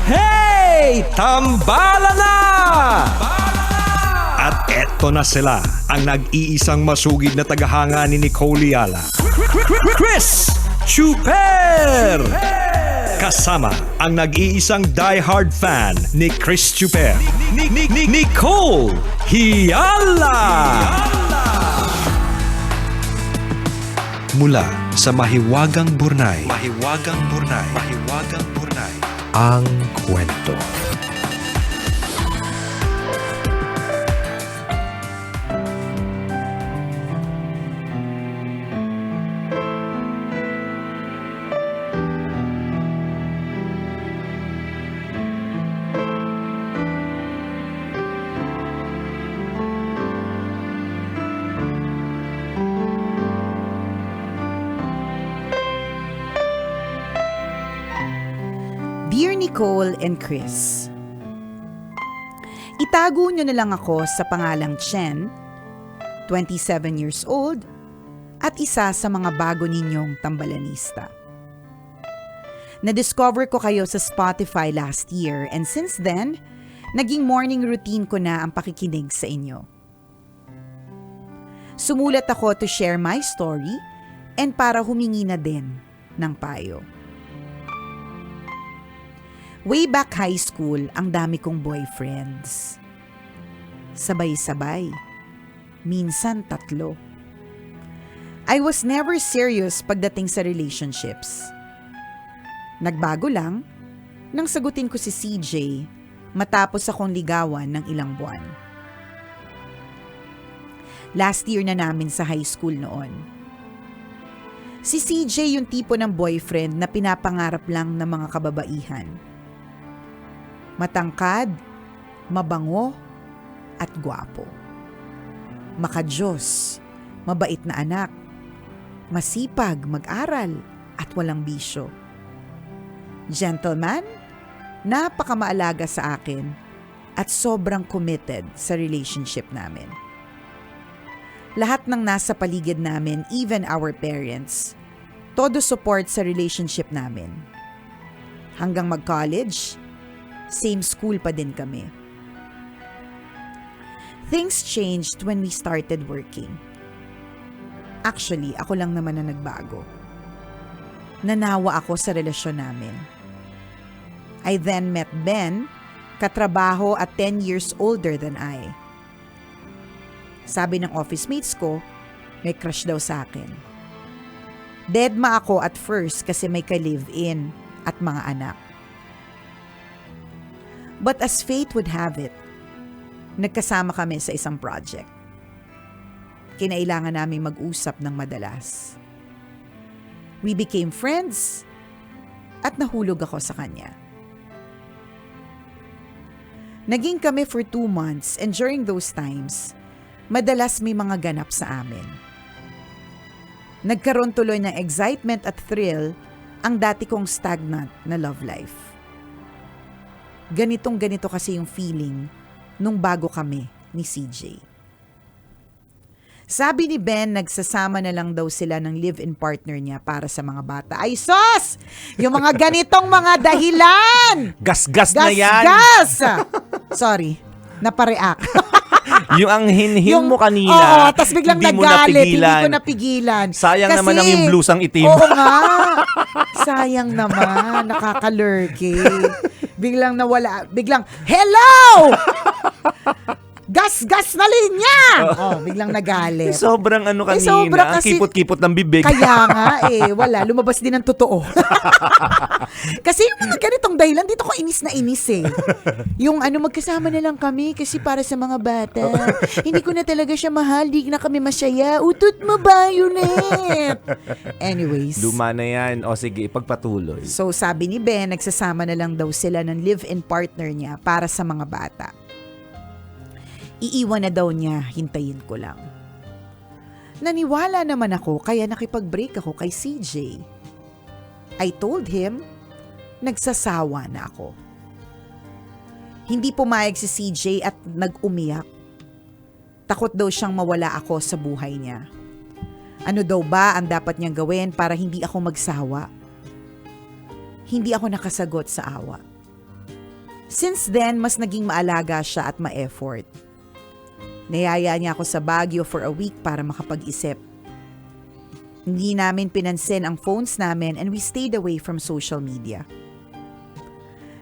Hey! Tambala na! At eto na sila, ang nag-iisang masugid na tagahanga ni Nicole Yala. Chris Chuper! Kasama ang nag-iisang die-hard fan ni Chris Chuper, Nicole Yala! Mula sa Mahiwagang Burnay, ang kwento. Dear Nicole and Chris, itago nyo na lang ako sa pangalang Chen, 27 years old, at isa sa mga bago ninyong tambalanista. Na-discover ko kayo sa Spotify last year and since then, naging morning routine ko na ang pakikinig sa inyo. Sumulat ako to share my story and para humingi na din ng payo. Way back high school, ang dami kong boyfriends. Sabay-sabay. Minsan 3. I was never serious pagdating sa relationships. Nagbago lang nang sagutin ko si CJ matapos akong ligawan ng ilang buwan. Last year na namin sa high school noon. Si CJ yung tipo ng boyfriend na pinapangarap lang ng mga kababaihan. Matangkad, mabango, at gwapo. Makadiyos, mabait na anak, masipag mag-aral, at walang bisyo. Gentleman, napakamaalaga sa akin, at sobrang committed sa relationship namin. Lahat ng nasa paligid namin, even our parents, todo support sa relationship namin. Hanggang mag-college, same school pa din kami. Things changed when we started working. Actually, ako lang naman na nagbago. Nanawa ako sa relasyon namin. I then met Ben, katrabaho at 10 years older than I. Sabi ng office mates ko, may crush daw sa akin. Deadma ako at first kasi may ka-live-in at mga anak. But as fate would have it, nagkasama kami sa isang project. Kinailangan namin mag-usap ng madalas. We became friends at nahulog ako sa kanya. Naging kami for 2 months and during those times, madalas may mga ganap sa amin. Nagkaroon tuloy ng excitement at thrill ang dati kong stagnant na love life. Ganito kasi yung feeling nung bago kami ni CJ. Sabi ni Ben, nagsasama na lang daw sila ng live-in partner niya para sa mga bata. Ay sos! Yung mga ganitong mga dahilan! Gas-gas na yan! Gas! Sorry, napareact. Yung ang hinhin mo kanina, oo, tas biglang hindi mo nagalit, hindi napigilan. ko napigilan. Sayang Kasi, naman ang yung blusang itim. Oo nga. Sayang naman, nakakalurky. Biglang nawala, biglang, hello! Gas-gas na linya! Oh, biglang nagalit. Sobrang ano kanina, sobra ang kasi- kipot-kipot ng bibig. Kaya nga wala, lumabas din ang totoo. Kasi yung mga ganitong dahilan, dito ko inis na inis Yung magkasama na lang kami kasi para sa mga bata. Hindi ko na talaga siya mahal, di na kami masaya. Utot mo ba, Violet? Anyways. Luma na yan. O sige, ipagpatuloy. So sabi ni Ben, nagsasama na lang daw sila ng live-in partner niya para sa mga bata. Iiwan na daw niya, hintayin ko lang. Naniwala naman ako kaya nakipag-break ako kay CJ. I told him, nagsasawa na ako. Hindi pumayag si CJ at nag-umiyak. Takot daw siyang mawala ako sa buhay niya. Ano daw ba ang dapat niyang gawin para hindi ako magsawa? Hindi ako nakasagot sa awa. Since then, mas naging maalaga siya at ma-effort. Nayaya niya ako sa Baguio for a week para makapag-isip. Hindi namin pinansin ang phones namin and we stayed away from social media.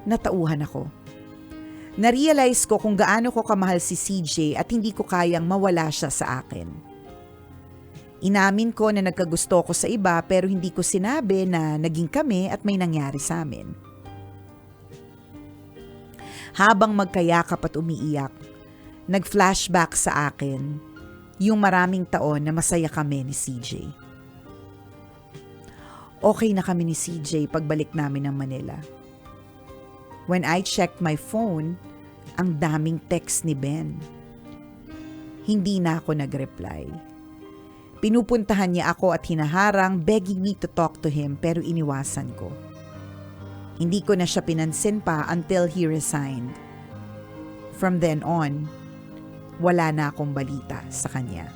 Natauhan ako. Narealize ko kung gaano ko kamahal si CJ at hindi ko kayang mawala siya sa akin. Inamin ko na nagkagusto ko sa iba pero hindi ko sinabi na naging kami at may nangyari sa amin. Habang magkayakap at umiiyak, nag-flashback sa akin yung maraming taon na masaya kami ni CJ. Okay na kami ni CJ pagbalik namin ng Manila. When I checked my phone, ang daming text ni Ben. Hindi na ako nag-reply. Pinupuntahan niya ako at hinaharang begging me to talk to him pero iniwasan ko. Hindi ko na siya pinansin pa until he resigned. From then on, wala na akong balita sa kanya.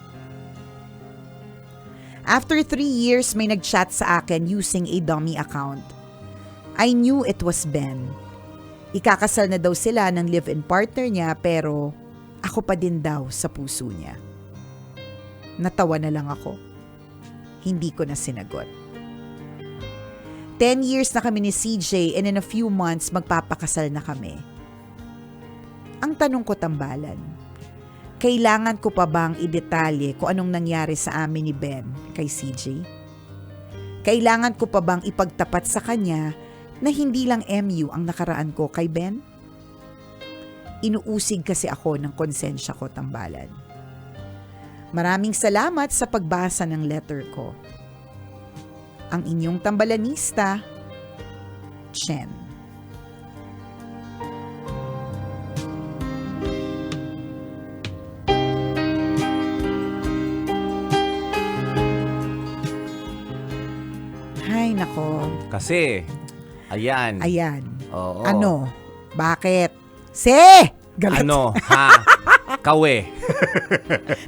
After 3 years, may nag-chat sa akin using a dummy account. I knew it was Ben. Ikakasal na daw sila ng live-in partner niya pero ako pa din daw sa puso niya. Natawa na lang ako. Hindi ko na sinagot. 10 years na kami ni CJ and in a few months magpapakasal na kami. Ang tanong ko, Tambalan, kailangan ko pa bang idetalye kung anong nangyari sa amin ni Ben kay CJ? Kailangan ko pa bang ipagtapat sa kanya na hindi lang MU ang nakaraan ko kay Ben? Inuusig kasi ako ng konsensya ko, Tambalan. Maraming salamat sa pagbasa ng letter ko. Ang inyong tambalanista, Chen. Ay, nako. Kasi, ayan. Ayan. Oo. Ano? Bakit? Galit. Ano? Ha? Kawe.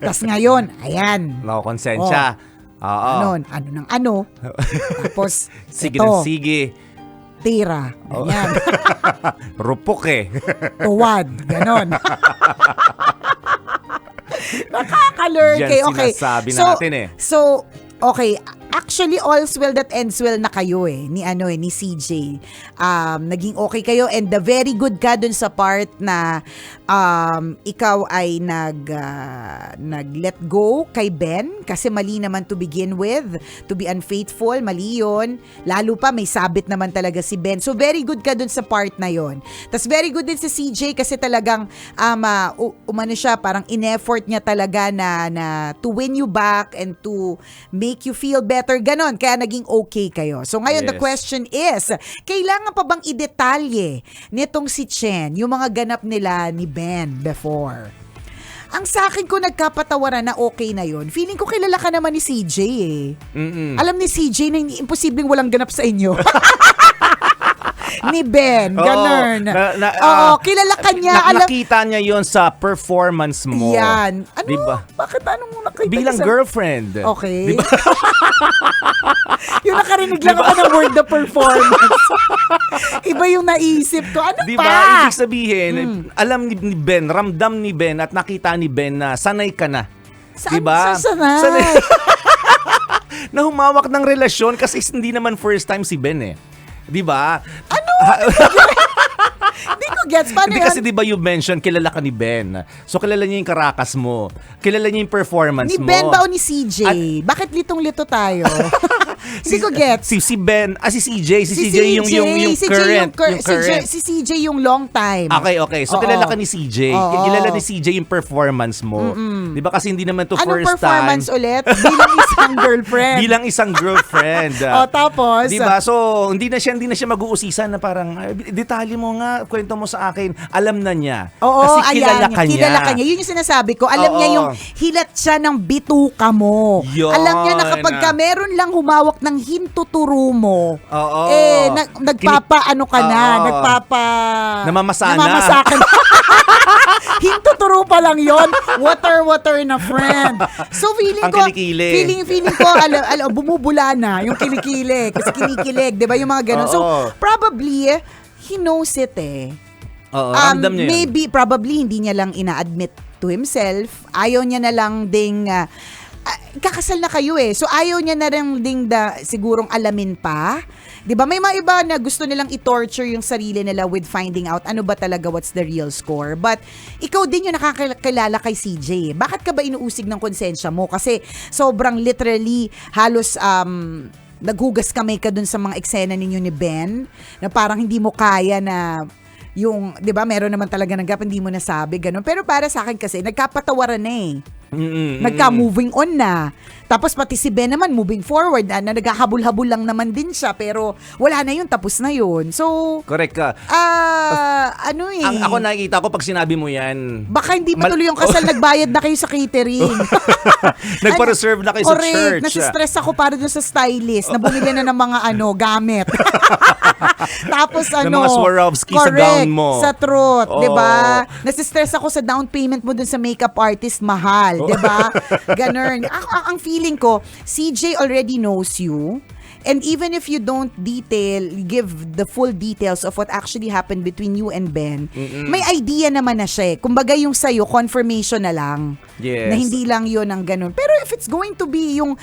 Tas ngayon, ayan. No, konsensya. Oo. Ano ng ano. Tapos, Sige ito, ng sige. tira. Ganyan. Rupok eh. Tuwad. Ganon. Nakaka-learn Yan kayo. Okay. sinasabi natin eh. So, okay. Actually, all's well that ends well na kayo ni CJ. Naging okay kayo and the very good ka dun sa part na ikaw ay nag-let go kay Ben kasi mali naman to begin with. To be unfaithful, mali yun. Lalo pa, may sabit naman talaga si Ben. So, very good ka dun sa part na yon. Tas very good din si CJ kasi talagang umano siya, parang in-effort niya talaga na to win you back and to make you feel better. Ganon, kaya naging okay kayo. So ngayon, the Yes. question is, kailangan pa bang idetalye nitong si Chen, yung mga ganap nila ni Ben before? Ang sa akin ko nagkapatawaran na okay na yon. Feeling ko kilala ka naman ni CJ eh. Mm-mm. Alam ni CJ na imposibleng walang ganap sa inyo. Ni Ben, ganun. Oo, kilala ka niya. Nakita niya yon sa performance mo. Yan. Ano? Diba? Bakit anong nakita Bilang sa... girlfriend. Okay. Diba? Yung nakarinig lang ako ng word the performance. Iba yung naisip ko. Ano Diba? pa? Ibig sabihin, alam ni Ben, ramdam ni Ben at nakita ni Ben na sanay ka na. Saan Diba? siya sanay? Na humawak ng relasyon kasi hindi naman first time si Ben eh. Diba? Ano? Hindi ko gets. Paano Hindi yan? kasi diba you mentioned, kilala ka ni Ben. So kilala niya yung karakas mo. Kilala niya yung performance Ni mo. Ben ba o ni CJ? Bakit litong-lito tayo? Hindi ko gets. Si Ben, si CJ. Si CJ yung si current. CJ Yung current. Si CJ yung long time. Okay. So Oo. kilala ka ni CJ. Oo. Kilala ni CJ yung performance mo. Di ba kasi hindi naman to Anong first time. performance ulit? Bilang isang girlfriend. Bilang isang girlfriend. Tapos? Di ba? So, hindi na siya mag-uusisan na parang, detalye mo nga, kwento mo sa akin. Alam na niya. Oo, kasi kilala ka niya. Kilala ka niya. Yun yung sinasabi ko. Alam Oo. niya yung hilat siya ng bituka mo. Yun. Alam niya na kapag ka meron lang humawak ng hintuturo mo, Oo. nagpapaano ka na, Oo. Namamasana. Namamasakan. Hintuturo pa lang yon. Water na friend. So feeling Ang ko, kilikili. feeling ko, bumubula na yung kilikili. Kasi kinikilig, di ba yung mga ganun. So Oo. probably, he knows it eh. Oo, ramdam niya yun. Maybe, probably, hindi niya lang ina-admit to himself. Ayaw niya na lang ding, kakasal na kayo eh. So, ayaw niya na lang ding sigurong alamin pa. 'Di ba? May mga iba na gusto nilang i-torture yung sarili nila with finding out ano ba talaga what's the real score. But ikaw din yung nakakilala kay CJ. Bakit ka ba inuusig ng konsensya mo? Kasi sobrang literally halos naghugas kamay ka dun sa mga eksena ninyo ni Ben na parang hindi mo kaya na yung, 'di ba, meron naman talaga ng gap, hindi mo nasabi, ganun. Pero para sa akin kasi nagkapatawaran na eh. Nagka-moving on na. Tapos pati si Ben naman moving forward na naghahabol-habol lang naman din siya, pero wala na yun, tapos na yun. So, Correct ka. ano eh. Ako nakikita ko pag sinabi mo yan. Baka hindi pa tuloy yung kasal, nagbayad na kayo sa catering. Nagpa-reserve na kayo sa church. Correct. Nasistress ako para dun sa stylist na bumili na ng mga gamit. Tapos Ng mga Swarovski sa gown mo. Sa truth, Oo. 'di ba? Nasistress ako sa down payment mo dun sa makeup artist, mahal, 'di ba? Ganun. Ang feeling ko, CJ already knows you. And even if you don't give the full details of what actually happened between you and Ben, may idea naman na siya eh. Kumbaga yung sa'yo, confirmation na lang. Yes. Na hindi lang yun ang ganun. Pero if it's going to be yung,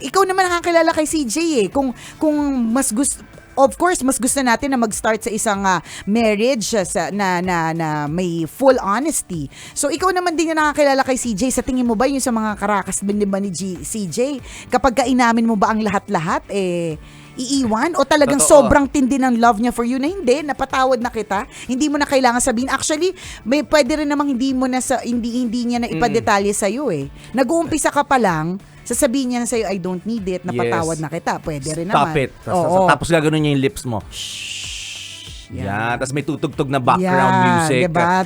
ikaw naman nakakilala kay CJ eh. Kung mas gusto, of course, mas gusto natin na mag-start sa isang marriage na may full honesty. So, ikaw naman din yung nakakilala kay CJ. Sa tingin mo ba yung sa mga karakas din ba ni CJ? Kapag kainamin mo ba ang lahat-lahat, iiwan? O talagang Totoo. sobrang tindi ng love niya for you na hindi, napatawad na kita, hindi mo na kailangan sabihin. Actually, may pwede rin namang hindi niya na ipadetalye sa'yo eh. Nag-uumpisa ka pa lang, sasabihin niya na sa'yo, I don't need it, napatawad na kita. Pwede rin naman. Stop it. Oo. Tapos gagawin niya yung lips mo. Yan. Tapos may tutugtog na background music. Diba?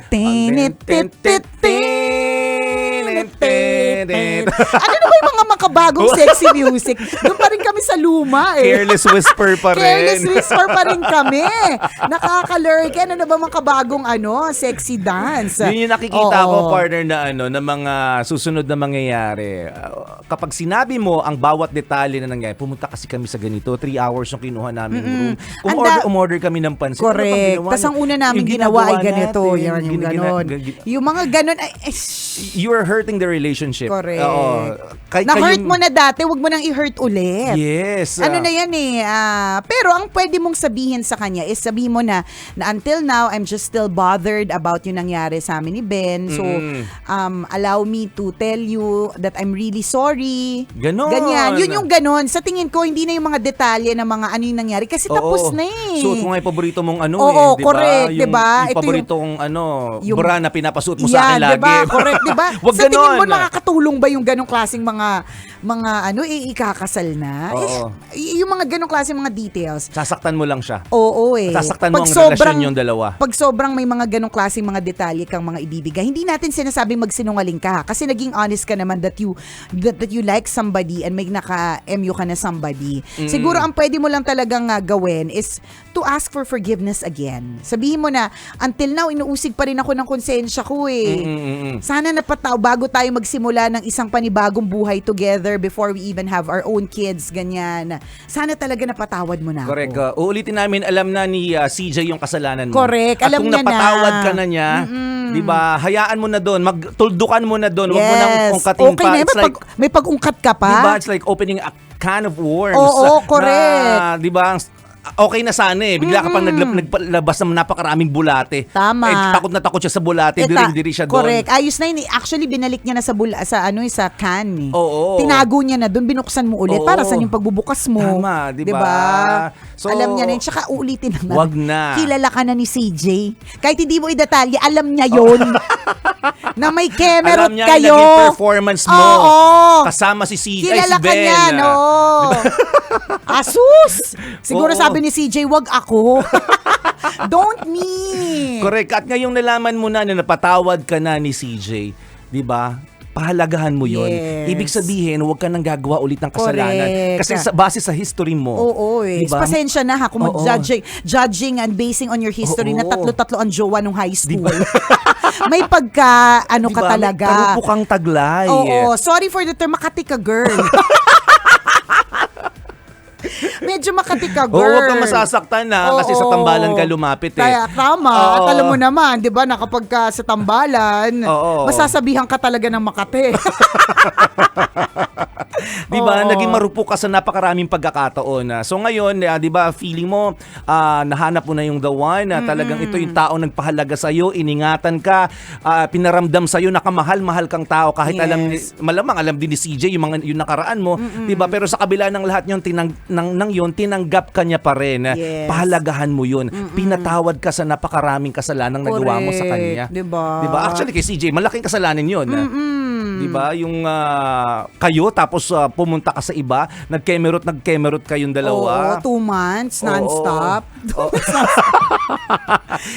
Ano na ba yung mga makabagong sexy music? Doon pa rin kami sa luma eh. Careless whisper pa rin. Careless whisper pa rin kami. Nakaka-lurk. Ano na ba mga kabagong sexy dance? Yun yung nakikita Oo. ko, partner, na mga susunod na mangyayari. Kapag sinabi mo ang bawat detalye na nangyayari, pumunta kasi kami sa ganito, 3 hours yung kinuha namin room. Kung umorder kami ng pansin. Correct. Ano Tapos ang una namin ginawa ay ganito. Yung ganon. Yung mga ganon ay... You are hurting the relationship. Correct. Oo. Na-hurt mo na dati, wag mo nang i-hurt ulit. Yes. Ano na yan eh. Pero ang pwede mong sabihin sa kanya is sabihin mo na until now, I'm just still bothered about yung nangyari sa amin ni Ben. So, allow me to tell you that I'm really sorry. Ganon. Ganyan. Yun yung ganon. Sa tingin ko, hindi na yung mga detalye na mga ano yung nangyari. Kasi tapos na eh. Suot mo nga yung paborito mong Oo, diba? correct, diba? Yung Ito paboritong yung- bra na pinapasuot mo sa akin lagi. Diba? Correct, diba? Wag Sa tingin mo, ganon. makakatulong ba yung ganong klaseng mga ikakasal na? Oo. Yung mga ganong klaseng mga details. Sasaktan mo lang siya. Oo eh. Sasaktan mo ang relasyon yung dalawa. Pag sobrang may mga ganong klaseng mga detalye kang mga ibibigay, hindi natin sinasabing magsinungaling ka. Kasi naging honest ka naman that you like somebody and may naka-MU ka na somebody. Siguro ang pwede mo lang talagang gawin is to ask for forgiveness again. Sabihin mo na, until now, inuusig pa rin ako ng konsensya ko eh. Sana bago tayo magsimula ng isang panibagong buhay together before we even have our own kids, ganyan. Sana talaga napatawad mo na Correct. ako. Uulitin namin, alam na ni CJ yung kasalanan mo. Correct. At Alam kung niya na. napatawad ka na niya, di ba, hayaan mo na doon. Magtuldukan mo na doon. Huwag mo nang ungkatin Okay pa. na, It's like, may pag-ungkat ka pa. di ba, it's like opening a can of worms. Oo, correct. Na, di ba, okay na sana eh. Bigla ka pang naglabas ng napakaraming bulate. Tama. Takot na takot siya sa bulate. Diri siya doon. Correct. Ayos na yun. Actually, binalik niya na sa sa can eh. Oo. Tinago niya na doon, binuksan mo ulit. Oo. Para saan yung pagbubukas mo? Tama, di ba? Diba? So, alam niya na yun. Tsaka uulitin naman. wag na. Kilala ka na ni CJ. Kahit hindi mo i-detalye, alam niya yun. Na may kemerot Alam niya kayo. yung naging performance mo. Oo. Kasama si Kilala si ka Ben. niya, no? Asus! Siguro Oo. sabi ni CJ, wag ako. Don't me. Correct. At ngayong nalaman mo na napatawad ka na ni CJ, di ba? Pahalagahan mo yun. Yes. Ibig sabihin, huwag ka nang gagawa ulit ng kasalanan. Correct. Kasi base sa history mo. Oo eh. Diba? Pasensya na ha kung Oo. judging and basing on your history Oo. na tatlo-tatlo ang jowa nung high school. May pagka, ka Diba? talaga. May karupukang taglay. Oo. Sorry for the term, Makati ka girl. medyo Makati ka, Oo, girl. huwag kang masasaktan na kasi sa tambalan ka lumapit eh. Kaya tama. Oo. At alam mo naman, di ba, na kapag ka sa tambalan, Oo. masasabihan ka talaga ng Makati. Di ba? Oo. Naging marupok ka sa napakaraming pagkakataon. So ngayon, di ba, feeling mo, nahanap mo na yung the one, talagang ito yung taong nagpahalaga sa'yo, iningatan ka, pinaramdam sa'yo, nakamahal-mahal kang tao, kahit Yes. malamang alam din ni CJ yung nakaraan mo, di ba? Pero sa kabila ng lahat yun, tinanggap ka niya pa rin. Yes. Pahalagahan mo yun. Pinatawad ka sa napakaraming kasalanang nagawa mo sa kanya. Correct. Diba? Di ba? Actually, kay CJ, malaking kasalanan yun. Di ba? Yung kayo, tapos pumunta ka sa iba, nag-kemerot kayong dalawa. Oo, 2 months, non-stop.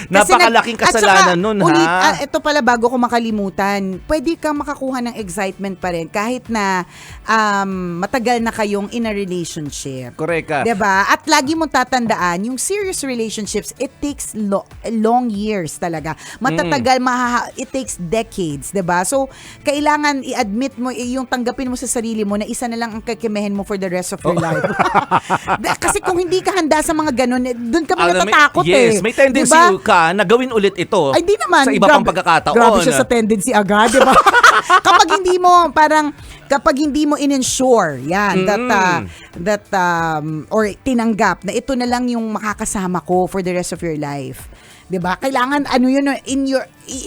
Napakalaking kasalanan nun, ha? Ito pala, bago ko makalimutan, pwede kang makakuha ng excitement pa rin kahit na matagal na kayong in a relationship. Correct ka. Diba? At lagi mong tatandaan, yung serious relationships, it takes long years talaga. Matatagal, it takes decades, diba? So, kailangan i-admit mo, yung tanggapin mo sa sarili mo na isa na lang ang kakimehin mo for the rest of your life. Kasi kung hindi ka handa sa mga ganun, dun kami natatakot yes, may tendency diba? ka na gawin ulit ito. Ay, di naman. Sa iba pang pagkakataon. Grabe siya sa tendency agad, di ba? Kapag hindi mo in-ensure, yan, or tinanggap na ito na lang yung makakasama ko for the rest of your life. 'Di ba? Kailangan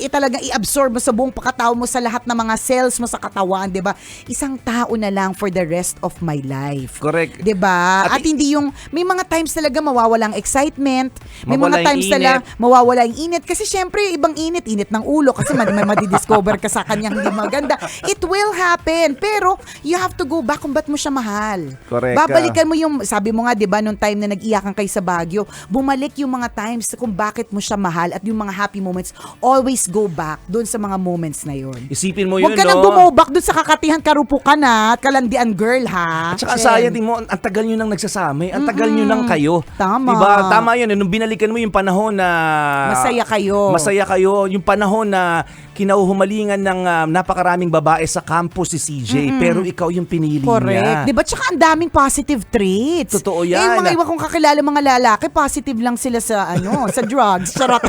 talagang i-absorb mo sa buong pagkatao mo, sa lahat ng mga cells mo sa katawan, 'di ba? Isang tao na lang for the rest of my life. Correct. 'Di ba? At hindi yung may mga times talaga mawawalang excitement, may mga times talaga mawawala yung init kasi syempre ibang init ng ulo kasi may madidiscover ka sa kanya hindi maganda. It will happen, pero you have to go back kung ba't mo siya mahal. Correct. Babalikan mo yung, sabi mo nga 'di ba, nung time na nag-iyakan kayo sa Baguio, bumalik yung mga times kung bakit mo siya mahal at yung mga happy moments, always go back doon sa mga moments na yun. Isipin mo yun, Huwag ka nang bumobak doon sa kakatihan, karupukan at kalandian girl, ha? At saka sayang din mo, ang tagal nyo nang nagsasama, ang tagal nyo nang kayo. Tama. Diba? Tama yun, nung binalikan mo yung panahon na Masaya kayo. Yung panahon na kinauhumalingan ng napakaraming babae sa campus si CJ, pero ikaw yung pinili Correct. niya. Diba? Tsaka ang daming positive traits. Totoo yan. Yung mga iba kong kakilala mga lalaki, positive lang sila sa sa drugs. Charot.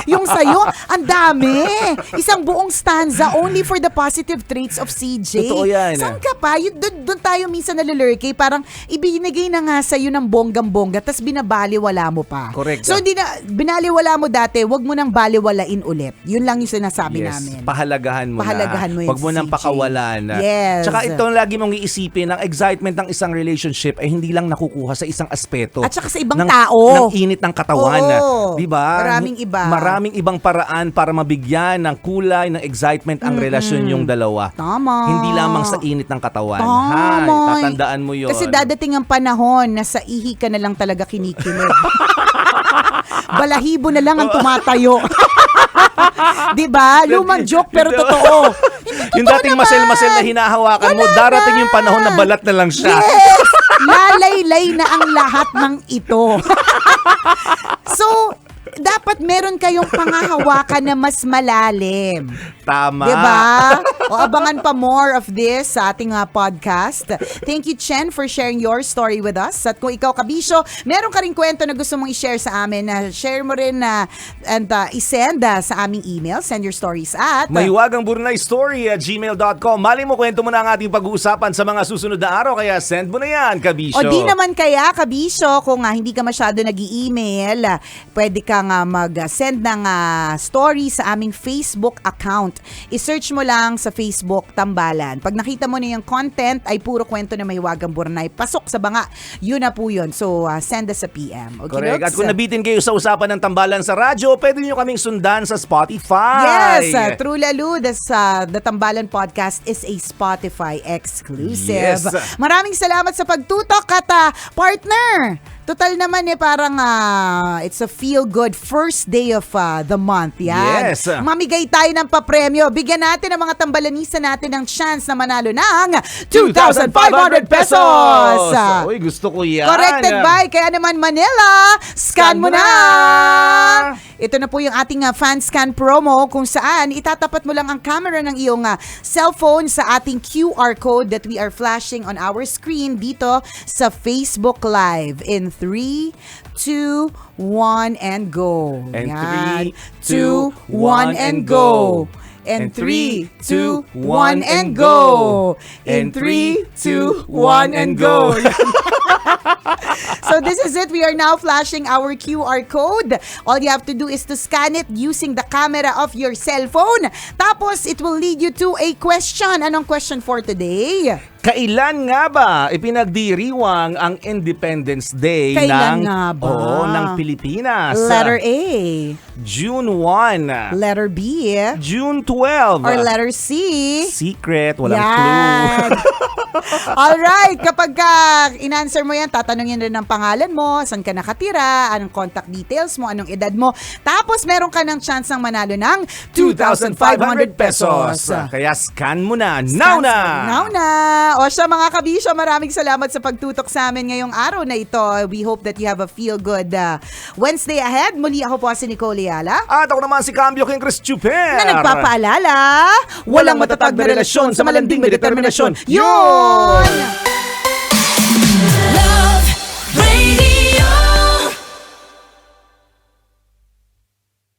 Yung sa'yo, ang dami. Isang buong stanza only for the positive traits of CJ. Totoo yan. Saan ka pa? Doon tayo minsan nalilurkey. Parang ibinigay na nga sa'yo ng bonggang-bongga tas binabaliwala mo pa. Correct. So, binaliwala mo dati, wag mo nang baliwalain ulit. Yun lang yung sinasabi namin. Pahalagahan mo yun, Huwag mo nang CJ. pakawalan. Yes. Tsaka ito lagi mong iisipin, ang excitement ng isang relationship ay hindi lang nakukuha sa isang aspeto. At saka sa ibang tao. Ng init ng katawan. Oo. Diba? Maraming iba. Maraming ibang paraan para mabigyan ng kulay, ng excitement ang relasyon yung dalawa. Tama. Hindi lamang sa init ng katawan. Tama. Tatandaan mo yun. Kasi dadating ang panahon na sa ihi ka na lang talaga kinikilig. Balahibo na lang ang tumatayo. Diba? Lumang joke pero totoo. Yung dating masel-masel na hinahawakan mo, darating yung panahon na balat na lang siya. Yes! Lalaylay na ang lahat ng ito. So, dapat meron kayong pangahawakan na mas malalim. Tama. Diba? O abangan pa more of this sa ating podcast. Thank you, Chen, for sharing your story with us. At kung ikaw, Kabisyo, meron ka rin kwento na gusto mong i-share sa amin, share mo rin and isend sa aming email. Send your stories at mahiwagangburnaystory@gmail.com. Mali mo, kwento mo na ang ating pag-uusapan sa mga susunod na araw, kaya send mo na yan, Kabisyo. O di naman kaya, Kabisyo, kung hindi ka masyado nag-i-email, pwede kang mag-send ng story sa aming Facebook account. I-search mo lang sa Facebook, Tambalan. Pag nakita mo na yung content, ay puro kwento na Mahiwagang Burnay. Pasok sa banga. Yun na po yun. So, send us a PM. Okay, Correct. Lux? At kung nabitin kayo sa usapan ng Tambalan sa radyo, pwede nyo kaming sundan sa Spotify. Yes, True Lalu, the Tambalan Podcast is a Spotify exclusive. Yes. Maraming salamat sa pagtutok at partner. Total naman parang it's a feel-good first day of the month. Yan. Yes. Mamigay tayo ng papremyo. Bigyan natin ang mga tambalanisa natin ng chance na manalo ng 2,500 pesos! Uy, gusto ko yan. Corrected by, kaya naman Manila, scan mo na! Ito na po yung ating fan scan promo kung saan itatapat mo lang ang camera ng iyong cellphone sa ating QR code that we are flashing on our screen dito sa Facebook Live in 3, 2, 1, and go. And Yan. 3, 2, 1, and go. And 3, 2, 1, and go. And 3, 2, 1, and go. So this is it. We are now flashing our QR code. All you have to do is to scan it using the camera of your cellphone. Tapos, it will lead you to a question. Anong question for today? Kailan nga ba ipinagdiriwang ang Independence Day Kailan nga ba? ng Pilipinas? Letter A. June 1. Letter B. June 12. Or letter C. Secret, walang Yan. clue. Alright, kapag in-answer mo yan, tatanungin rin ang pangalan mo, saan ka nakatira, anong contact details mo, anong edad mo. Tapos meron ka ng chance ng manalo ng 2,500 pesos. Kaya scan mo na. Now na! Now na! O siya mga kabisyo, maraming salamat sa pagtutok sa amin ngayong araw na ito. We hope that you have a feel-good Wednesday ahead. Muli ako po si Nicole Yala. At ako naman si Cambio King Chris Chuper. Na nagpapaalala, walang matatag na relasyon sa malanding may determinasyon. Yun! Love Radio.